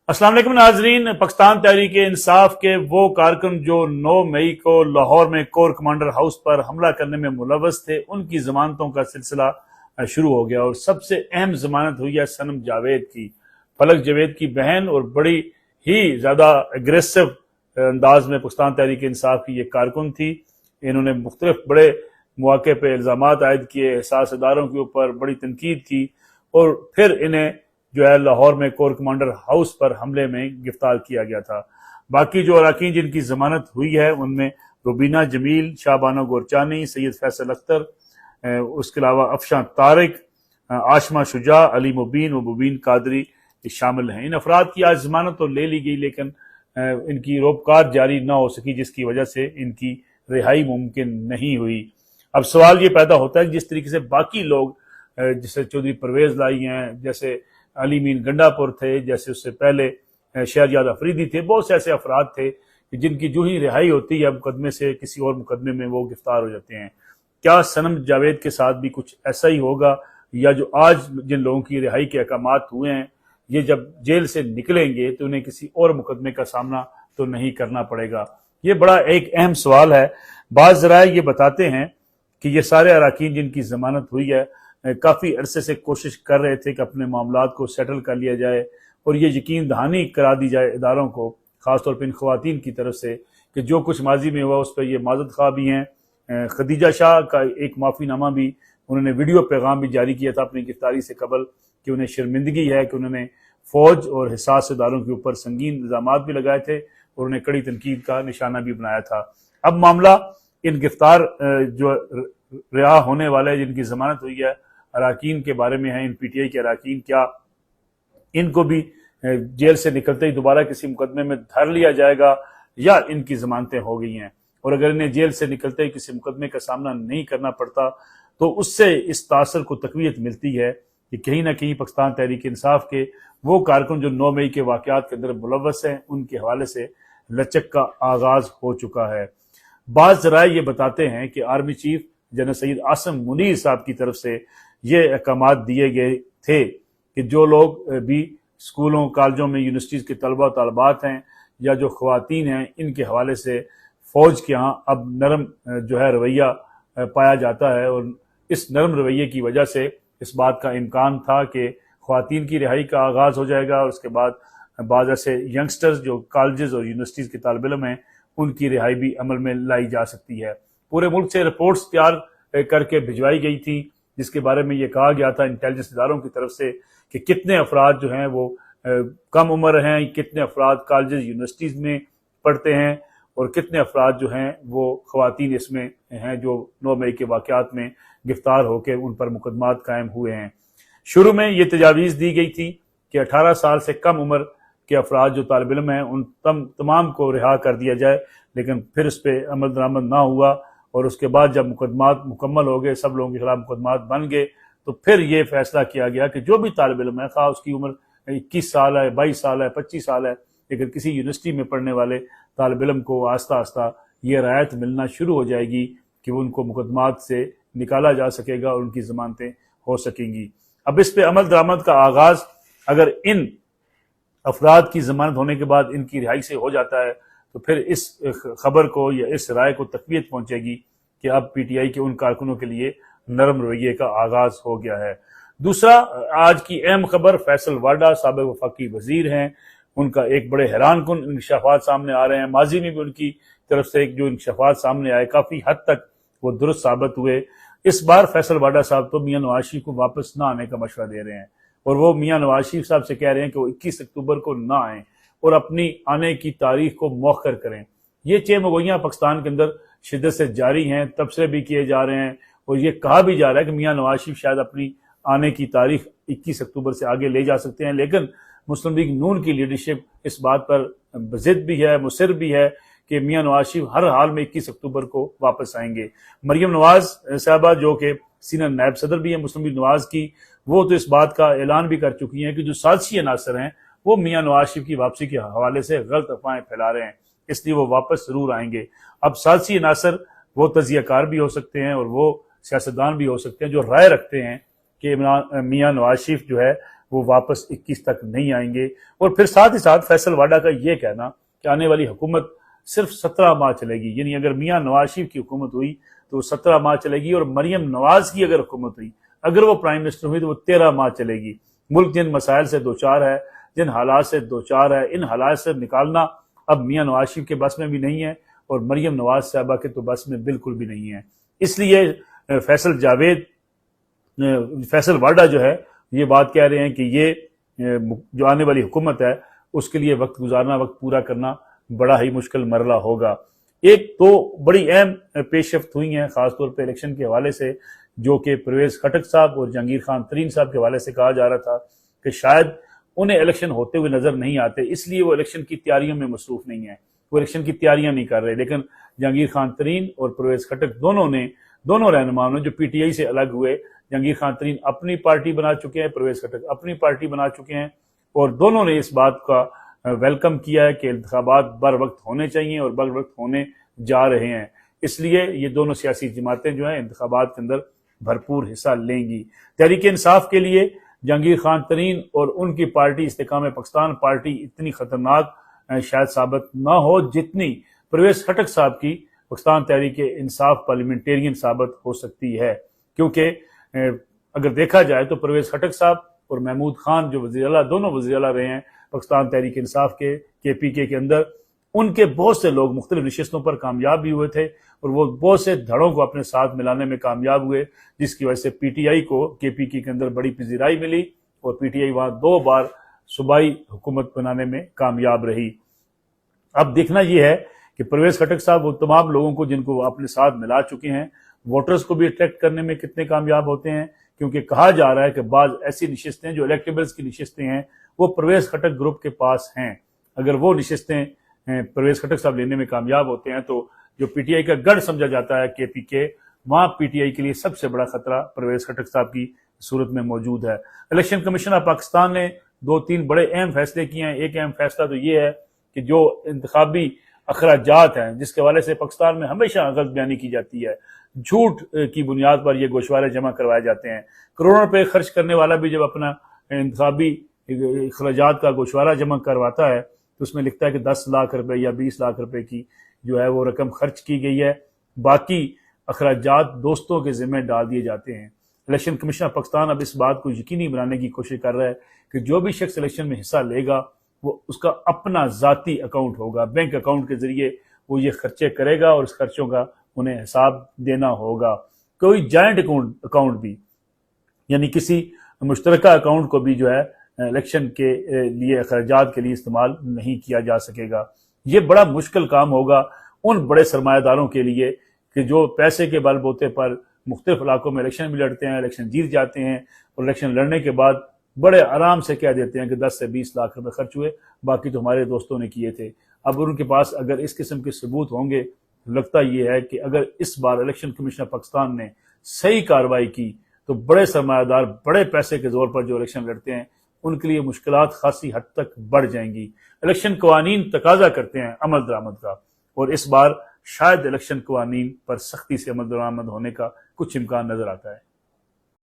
अस्सलाम वालेकुम नाजरीन। पाकिस्तान तहरीक इंसाफ के वो कारकुन जो 9 मई को लाहौर में कोर कमांडर हाउस पर हमला करने में मुलव्वस थे, उनकी जमानतों का सिलसिला शुरू हो गया और सबसे अहम जमानत हुई है सनम जावेद की। फलक जावेद की बहन और बड़ी ही ज्यादा एग्रेसिव अंदाज में पाकिस्तान तहरीक इंसाफ की ये कारकुन थी। इन्होंने मुख्तलिफ बड़े मौके पर इल्जाम आयद किए, हसास इदारों के ऊपर बड़ी तनकीद की और फिर इन्हें जो है लाहौर में कोर कमांडर हाउस पर हमले में गिरफ्तार किया गया था। बाकी जो अराकीन जिनकी जमानत हुई है उनमें रुबीना जमील, शाहबानो गोरचानी, सैयद फैसल अख्तर, उसके अलावा अफशान तारिक, आशमा शुजा, अली मुबीन व मुबीन कादरी शामिल हैं। इन अफराद की आज जमानत तो ले ली गई, लेकिन इनकी रोपकार जारी न हो सकी, जिसकी वजह से इनकी रिहाई मुमकिन नहीं हुई। अब सवाल ये पैदा होता है कि जिस तरीके से बाकी लोग जैसे चौधरी परवेज लाई हैं, जैसे अली मीन गंडापुर थे, जैसे उससे पहले शहरजाद अफरीदी थे, बहुत से ऐसे अफराद थे कि जिनकी जो ही रिहाई होती है मुकदमे से किसी और मुकदमे में वो गिरफ्तार हो जाते हैं। क्या सनम जावेद के साथ भी कुछ ऐसा ही होगा, या जो आज जिन लोगों की रिहाई के अहकामात हुए हैं ये जब जेल से निकलेंगे तो उन्हें किसी और मुकदमे का सामना तो नहीं करना पड़ेगा? ये बड़ा एक अहम सवाल है। बाज़ ज़राए ये बताते हैं कि ये सारे अराकीन जिनकी जमानत हुई है काफी अरसे से कोशिश कर रहे थे कि अपने मामलात को सेटल कर लिया जाए और ये यकीन दहानी करा दी जाए इदारों को, खासतौर पर इन खवातीन की तरफ से, कि जो कुछ माजी में हुआ उस पर ये माजरत खा भी हैं। खदीजा शाह का एक माफीनामा भी उन्होंने वीडियो पैगाम भी जारी किया था अपनी गिरफ्तारी से कबल कि उन्हें शर्मिंदगी है कि उन्होंने फौज और हिसास इदारों के ऊपर संगीन इल्जाम भी लगाए थे और उन्हें कड़ी तनकीद का निशाना भी बनाया था। अब मामला इन गिरफ्तार जो रिहा होने वाले जिनकी जमानत हुई है अराकीन के बारे में है। इन पीटीआई के अराकीन, क्या इनको भी जेल से निकलते ही दोबारा किसी मुकदमे में धर लिया जाएगा या इनकी जमानतें हो गई हैं? और अगर इन्हें जेल से निकलते ही किसी मुकदमे का सामना नहीं करना पड़ता तो उससे इस तासर को तकवीत मिलती है कि कहीं ना कहीं पाकिस्तान तहरीक इंसाफ के वो कारकुन जो 9 मई के वाकयात के अंदर मुलव्वस हैं उनके हवाले से लचक का आगाज हो चुका है। बाज़ ज़राए ये बताते हैं कि army chief general Syed Asim Munir साहब की तरफ से ये अहकामात दिए गए थे कि जो लोग भी स्कूलों, कॉलेजों में, यूनिवर्सिटीज़ के तलबा तलबात हैं या जो ख़वातीन हैं, इनके हवाले से फ़ौज के यहाँ अब नरम जो है रवैया पाया जाता है और इस नरम रवैये की वजह से इस बात का इम्कान था कि ख़वातीन की रिहाई का आगाज़ हो जाएगा और उसके बाद बाज़ ऐसे यंगस्टर्स जो कॉलेजेस और यूनिवर्सिटीज़ के तालिब इल्म हैं उनकी रिहाई भी अमल में लाई जा सकती है। पूरे मुल्क से रिपोर्ट्स तैयार करके भिजवाई गई थी जिसके बारे में ये कहा गया था इंटेलिजेंस इदारों की तरफ से कि कितने अफराद जो हैं वो कम उम्र हैं, कितने अफराद कॉलेज यूनिवर्सिटीज़ में पढ़ते हैं और कितने अफराद जो हैं वो ख़वातीन इसमें हैं जो 9 मई के वाक़यात में गिरफ्तार होकर उन पर मुकदमात कायम हुए हैं। शुरू में ये तजावीज़ दी गई थी कि 18 साल से कम उम्र के अफराद जो तालिब इल्म हैं उन तमाम को रिहा कर दिया जाए, लेकिन फिर उस पर अमल दरामद ना हुआ और उसके बाद जब मुकदमात मुकम्मल हो गए, सब लोगों के खिलाफ मुकदमात बन गए, तो फिर ये फैसला किया गया कि जो भी तालिब इल्म है, खा उसकी उम्र 21 साल है, 22 साल है, 25 साल है, लेकिन किसी यूनिवर्सिटी में पढ़ने वाले तालिब इल्म को आस्ता आस्ता ये रायत मिलना शुरू हो जाएगी कि उनको मुकदमात से निकाला जा सकेगा और उनकी जमानतें हो सकेंगी। अब इस पर अमल दरामद का आगाज अगर इन अफराद की जमानत होने के बाद इनकी रिहाई से हो जाता है तो फिर इस खबर को या इस राय को तकवीत पहुंचेगी कि अब पीटीआई के उन कारकुनों के लिए नरम रवैये का आगाज हो गया है। दूसरा, आज की अहम खबर, फैसल वाडा साबिक वफाकी वजीर हैं, उनका एक बड़े हैरान कुन इंकशाफात सामने आ रहे हैं। माजी में भी उनकी तरफ से जो इंकशाफात सामने आए काफी हद तक वो दुरुस्त साबित हुए। इस बार फैसल वाडा साहब तो मियां नवाज शरीफ को वापस ना आने का मशवरा दे रहे हैं और वो मियां नवाज शरीफ साहब से कह रहे हैं कि वो 21 अक्टूबर को ना आए और अपनी आने की तारीख को मौखर करें। ये चेमगोइयां पाकिस्तान के अंदर शिद्दत से जारी हैं, तबसरे भी किए जा रहे हैं और ये कहा भी जा रहा है कि मियां नवाज शरीफ शायद अपनी आने की तारीख 21 अक्टूबर से आगे ले जा सकते हैं, लेकिन मुस्लिम लीग नून की लीडरशिप इस बात पर जिद भी है, मुसिर भी है कि मियां नवाज शरीफ हर हाल में 21 अक्टूबर को वापस आएंगे। मरियम नवाज साहबा जो कि सीनियर नायब सदर भी है मुस्लिम लीग नवाज की, वो तो इस बात का ऐलान भी कर चुकी हैं कि जो साजिशी अनासर हैं वो मियां नवाज शरीफ की वापसी के हवाले से गलत अफवाहें फैला रहे हैं, इसलिए वो वापस जरूर आएंगे। अब साजिशी अनासर वो तजियाकार भी हो सकते हैं और वो सियासतदान भी हो सकते हैं जो राय रखते हैं कि मियां नवाज शरीफ जो है वो वापस 21 तक नहीं आएंगे। और फिर साथ ही साथ फैसल वाडा का ये कहना कि आने वाली हुकूमत सिर्फ 17 माह चलेगी, यानी अगर मियां नवाज शरीफ की हुकूमत हुई तो 17 माह चलेगी, और मरियम नवाज की अगर हुकूमत हुई, अगर वो प्राइम मिनिस्टर हुई तो वो 13 माह चलेगी। मुल्क जिन मसाइल से दो चार है, जिन हालात से दो चार है, इन हालात से निकालना अब मियां नवाज शरीफ के बस में भी नहीं है और मरियम नवाज साहबा के तो बस में बिल्कुल भी नहीं है। इसलिए फैसल वाडा जो है ये बात कह रहे हैं कि ये जो आने वाली हुकूमत है उसके लिए वक्त गुजारना, वक्त पूरा करना बड़ा ही मुश्किल मरला होगा। एक तो बड़ी अहम पेशरफ्त हुई हैं खासतौर पर इलेक्शन के हवाले से, जो कि परवेज खटक साहब और जहांगीर खान तरीन साहब के हवाले से कहा जा रहा था कि शायद उन्हें इलेक्शन होते हुए नजर नहीं आते, इसलिए वो इलेक्शन की तैयारियों में मसरूफ नहीं है, वो इलेक्शन की तैयारियां नहीं कर रहे। लेकिन जहांगीर खान तरीन और परवेज खटक दोनों रहनुमाओं ने जो पीटीआई से अलग हुए, जहांगीर खान तरीन अपनी पार्टी बना चुके हैं, परवेज खटक अपनी पार्टी बना चुके हैं, और दोनों ने इस बात का वेलकम किया है कि इंतखाबात बर वक्त होने चाहिए और बर वक्त होने जा रहे हैं। इसलिए ये दोनों सियासी जमातें जो हैं इंतखाबात के अंदर भरपूर हिस्सा लेंगी। तहरीक इंसाफ के लिए जहांगीर खान तरीन और उनकी पार्टी इस्तेकाम पाकिस्तान पार्टी इतनी खतरनाक शायद साबित ना हो जितनी परवेज खटक साहब की पाकिस्तान तहरीक इंसाफ पार्लियामेंटेरियन साबित हो सकती है। क्योंकि अगर देखा जाए तो परवेज खटक साहब और महमूद खान जो वज़ीर आला, दोनों वज़ीर आला रहे हैं पाकिस्तान तहरीक इंसाफ के केपीके के अंदर, उनके बहुत से लोग मुख्तलिफ नशिस्तों पर कामयाब भी हुए थे और वो बहुत से धड़ों को अपने साथ मिलाने में कामयाब हुए, जिसकी वजह से पीटीआई को केपीके के अंदर बड़ी पजीराई मिली और पीटीआई वहां 2 बार सूबाई हुकूमत बनाने में कामयाब रही। अब देखना यह है कि परवेज खटक साहब वो तमाम लोगों को जिनको वो अपने साथ मिला चुके हैं, वोटर्स को भी अट्रैक्ट करने में कितने कामयाब होते हैं, क्योंकि कहा जा रहा है कि बाज ऐसी नशिस्तें जो इलेक्टेबल्स की नशिस्तें हैं वो परवेज खटक ग्रुप के पास हैं। अगर वो नशिस्तें परवेज खटक साहब लेने में कामयाब होते हैं तो जो पीटीआई का गढ़ समझा जाता है केपीके, वहां पीटीआई के लिए सबसे बड़ा खतरा परवेज खटक साहब की सूरत में मौजूद है। इलेक्शन कमीशन ऑफ पाकिस्तान ने 2-3 बड़े अहम फैसले किए हैं। एक अहम फैसला तो ये है कि जो इंतखाबी अखराजात हैं जिसके हवाले से पाकिस्तान में हमेशा गलत बयानी की जाती है, झूठ की बुनियाद पर ये गोशवारे जमा करवाए जाते हैं। करोड़ों रुपए खर्च करने वाला भी जब अपना इंतखाबी अखराजात का गोशवारा जमा करवाता है तो उसमें लिखता है कि 10 लाख रुपए या 20 लाख रुपए की जो है वो रकम खर्च की गई है, बाकी अखराजात दोस्तों के जिम्मे डाल दिए जाते हैं। इलेक्शन कमीशन ऑफ पाकिस्तान अब इस बात को यकीनी बनाने की कोशिश कर रहा है कि जो भी शख्स इलेक्शन में हिस्सा लेगा वो उसका अपना जाती अकाउंट होगा, बैंक अकाउंट के जरिए वो ये खर्चे करेगा और इस खर्चों का उन्हें हिसाब देना होगा। कोई जॉइंट अकाउंट भी, यानी किसी मुश्तरका अकाउंट को भी जो है इलेक्शन के लिए अखराजात के लिए इस्तेमाल नहीं किया जा सकेगा। ये बड़ा मुश्किल काम होगा उन बड़े सरमायादारों के लिए कि जो पैसे के बलबूते पर मुख्तलिफ इलाकों में इलेक्शन भी लड़ते हैं, इलेक्शन जीत जाते हैं और इलेक्शन लड़ने के बाद बड़े आराम से कह देते हैं कि 10 से 20 लाख रुपए खर्च हुए, बाकी तो हमारे दोस्तों ने किए थे। अब उनके पास अगर इस किस्म के सबूत होंगे, लगता यह है कि अगर इस बार इलेक्शन कमीशन ऑफ पाकिस्तान ने सही कार्रवाई की तो बड़े सरमायादार बड़े पैसे के जोर पर जो इलेक्शन लड़ते हैं उनके लिए मुश्किलात खासी हद तक बढ़ जाएंगी। इलेक्शन कवानीन तकाजा करते हैं अमल दरामद का, और इस बार शायद इलेक्शन कवानीन पर सख्ती से अमल दरामद होने का कुछ इम्कान नजर आता है।